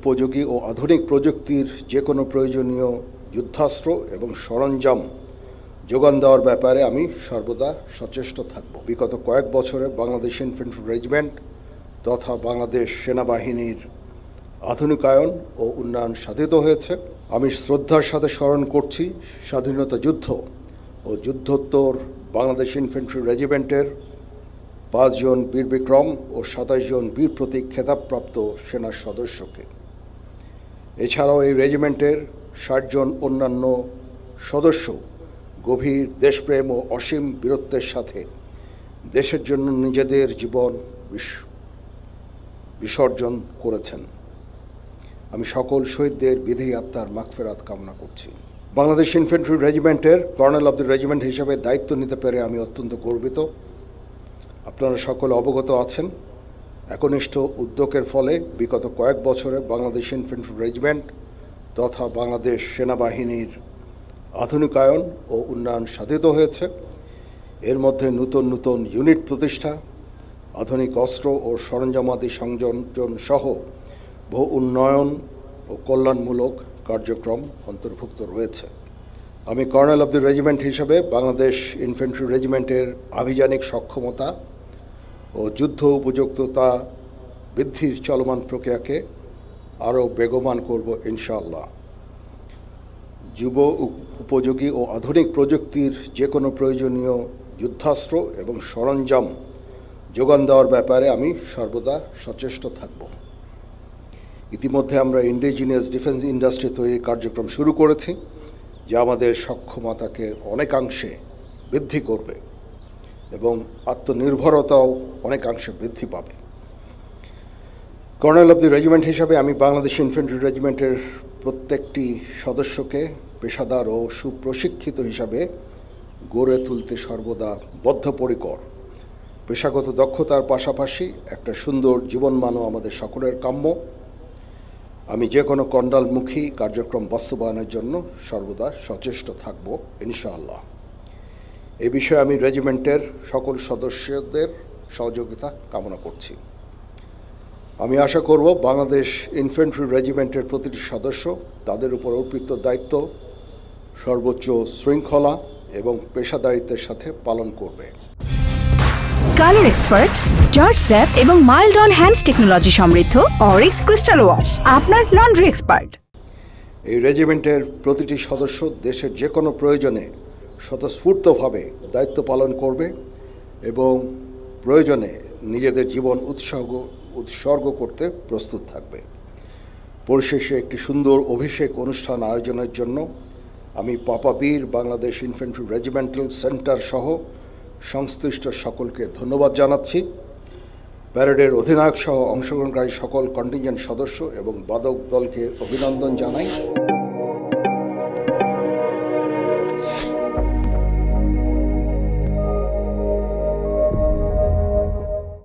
উপযোগী ও আধুনিক প্রযুক্তির যে কোনো প্রয়োজনীয় যুদ্ধাস্ত্র এবং সরঞ্জাম যোগান দেওয়ার ব্যাপারে আমি সর্বদা সচেষ্ট থাকব। বিগত কয়েক বছরে বাংলাদেশ ইনফ্যান্ট্রি রেজিমেন্ট তথা বাংলাদেশ সেনাবাহিনীর আধুনিকায়ন ও উন্নয়ন সাধিত হয়েছে। আমি শ্রদ্ধার সাথে স্মরণ করছি স্বাধীনতা যুদ্ধ ও যুদ্ধোত্তর বাংলাদেশ ইনফ্যান্ট্রি রেজিমেন্টের 5 জন বীর বিক্রম ও 27 জন বীর প্রতীক খেতাবপ্রাপ্ত সেনা সদস্যকে। এছাড়াও এই রেজিমেন্টের 60 জন অন্যান্য সদস্য গভীর দেশপ্রেম ও অসীম বীরত্বের সাথে দেশের জন্য নিজেদের জীবন বিসর্জন করেছেন। আমি সকল শহীদদের বিধি আত্মার মাগফিরাত কামনা করছি। বাংলাদেশ ইনফ্যান্ট্রি রেজিমেন্টের কর্নেল অব দ্য রেজিমেন্ট হিসেবে দায়িত্ব নিতে পেরে আমি অত্যন্ত গর্বিত। আপনারা সকলে অবগত আছেন, একনিষ্ঠ উদ্যোগের ফলে বিগত কয়েক বছরে বাংলাদেশ ইনফ্যান্ট্রি রেজিমেন্ট তথা বাংলাদেশ সেনাবাহিনীর আধুনিকায়ন ও উন্নয়ন সাধিত হয়েছে। এর মধ্যে নতুন নতুন ইউনিট প্রতিষ্ঠা, আধুনিক অস্ত্র ও সরঞ্জামাদি সংযোজন সহ বহু উন্নয়ন ও কল্যাণমূলক কার্যক্রম অন্তর্ভুক্ত রয়েছে। আমি কর্নেল অব দ্য রেজিমেন্ট হিসেবে বাংলাদেশ ইনফ্যান্ট্রি রেজিমেন্টের আভিযানিক সক্ষমতা ও যুদ্ধ উপযুক্ততা বৃদ্ধির চলমান প্রক্রিয়াকে আরও বেগবান করব ইনশাআল্লাহ। যুব উপযোগী ও আধুনিক প্রযুক্তির যে কোনো প্রয়োজনীয় যুদ্ধাস্ত্র এবং সরঞ্জাম যোগান দেওয়ার ব্যাপারে আমি সর্বদা সচেষ্ট থাকব। ইতিমধ্যে আমরা ইন্ডিজিনিয়াস ডিফেন্স ইন্ডাস্ট্রি তৈরির কার্যক্রম শুরু করেছি, যা আমাদের সক্ষমতাকে অনেকাংশে বৃদ্ধি করবে এবং আত্মনির্ভরতাও অনেকাংশে বৃদ্ধি পাবে। কর্নেল অব দ্য রেজিমেন্ট হিসাবে আমি বাংলাদেশ ইনফ্যান্ট্রি রেজিমেন্টের প্রত্যেকটি সদস্যকে পেশাদার ও সুপ্রশিক্ষিত হিসাবে গড়ে তুলতে সর্বদা বদ্ধপরিকর। পেশাগত দক্ষতার পাশাপাশি একটা সুন্দর জীবনমানও আমাদের সকলের কাম্য। আমি যে কোনো কণ্ডালমুখী কার্যক্রম বাস্তবায়নের জন্য সর্বদা সচেষ্ট থাকব ইনশাআল্লাহ। এ বিষয়ে আমি রেজিমেন্টের সকল সদস্যদের সহযোগিতা কামনা করছি। আমি আশা করব বাংলাদেশ ইনফ্যান্ট্রি রেজিমেন্টের প্রতিটি সদস্য তাদের উপর অর্পিত দায়িত্ব সর্বোচ্চ শৃঙ্খলা এবং পেশাদারিত্বের সাথে পালন করবে। কালার এক্সপার্ট, জর্জ স্যাপ এবং মাইল্ড অন হ্যান্ডস টেকনোলজি সমৃদ্ধ অরিক্স ক্রিস্টাল ওয়াশ আপনার লন্ড্রি এক্সপার্ট। এই রেজিমেন্টের প্রতিটি সদস্য দেশের যে কোনো প্রয়োজনে স্বতঃস্ফূর্তভাবে দায়িত্ব পালন করবে এবং প্রয়োজনে নিজেদের জীবন উৎসর্গ করতে প্রস্তুত থাকবে। পরিশেষে একটি সুন্দর অভিষেক অনুষ্ঠান আয়োজনের জন্য আমি পাপাবীর বাংলাদেশ ইনফ্যান্ট্রি রেজিমেন্টাল সেন্টার সহ সংশ্লিষ্ট সকলকে ধন্যবাদ জানাচ্ছি। প্যারেডের অধিনায়ক সহ অংশগ্রহণকারী সকল কন্টিনজেন্ট সদস্য এবং বাদক দলকে অভিনন্দন জানাই।